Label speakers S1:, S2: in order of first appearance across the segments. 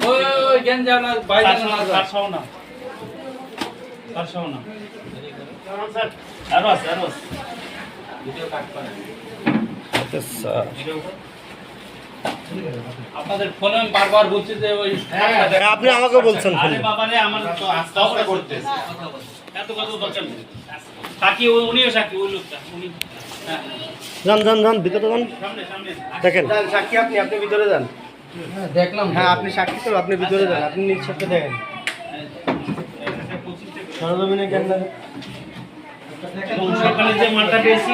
S1: ওই জ্ঞান যাও না বাইরে না
S2: কাটছাও না স্যার আরো
S1: ভিডিও কাট করে
S3: আচ্ছা
S1: আপনাদের ফোনে আমি বারবার বলছি যে ওই
S3: আপনি আমাকে বলছেন
S2: আরে বাবা রে আমার তো আস্তে আস্তে করতেছে এত কথা দরকার নেই সাকি উনিও সাকি ওই লোকটা উনি হ্যাঁ
S3: যান ভিতরে যান
S2: সামনে
S3: দেখেন
S4: সাক্ষী আপনি ভিতরে যান।
S1: দেখলাম
S4: হ্যাঁ আপনি সাক্ষী তো আপনি ভিতরে যান, আপনি নিজ চোখে দেখেন। সরজমিনে জ্ঞান না
S2: এবং সকালে যে মালটা পেয়েছি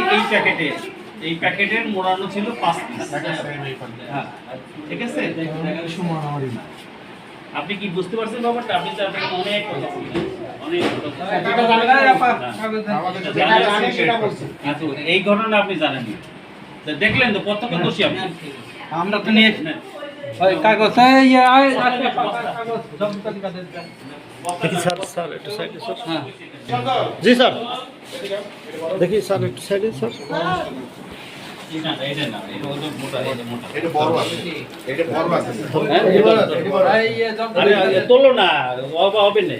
S2: এই প্যাকেটের মোড়ানো ছিল 5 পিস হ্যাঁ ঠিক আছে আপনি কি বুঝতে পারছেন ব্যাপারটা? আপনি তো অনেক কথা বললেন
S1: এটা জানেন না আপা
S4: যেটা জানি সেটা বলছি।
S2: আচ্ছা, এই ঘটনা আপনি জানেন না। তা দেখলেন তো প্রত্যক্ষদর্শী আপনি
S1: আমরা তো নিয়ে ওই কাগজ এই কাগজ জব্দ তালিকা দেন
S3: দেখি স্যার একটু সাইডে স্যার
S1: হ্যাঁ
S3: জি স্যার দেখি স্যার একটু সাইডে স্যার
S2: এটা না এটা হলো মোটা
S5: এটা বড় আছে এটা বড় আছে
S1: এই জব্দ
S2: আরে তোলো না হবে না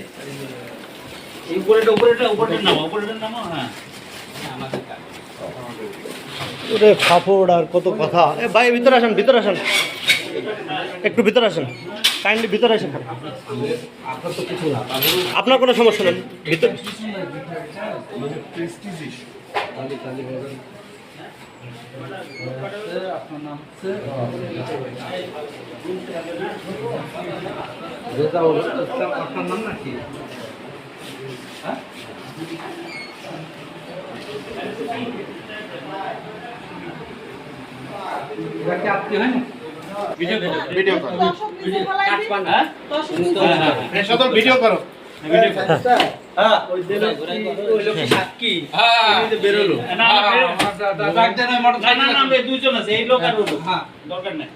S2: এই উপরেটা নামো হ্যাঁ
S1: আমাদের কাজ
S3: ওরে ফাফড় আর কত কথা এ ভাই ভিতরে আসেন একটু ভিতরে আসেন কাইন্ডলি ভিতরে আসেন
S1: আপনার তো কিছু না
S3: আপনার কোনো সমস্যা নেই ভিতরে
S5: মানে প্রেস্টিজ ইস্যু
S1: আপনার নাম হচ্ছে রেজাউল ইসলাম, আপনার নাম নাকি? হ্যাঁ এটা কি আপনি হয় না?
S5: ভিডিও করো
S1: কাটপান হ্যাঁ
S5: এসব তো ভিডিও করো
S4: হ্যাঁ ওই দিন ওই লোক সাক্ষী বেরোলো।
S2: না
S1: ডাক দেন মোটর
S2: না দুইজন আছে এই লোক আর ওই লোক
S1: হ্যাঁ
S2: দরকার নাই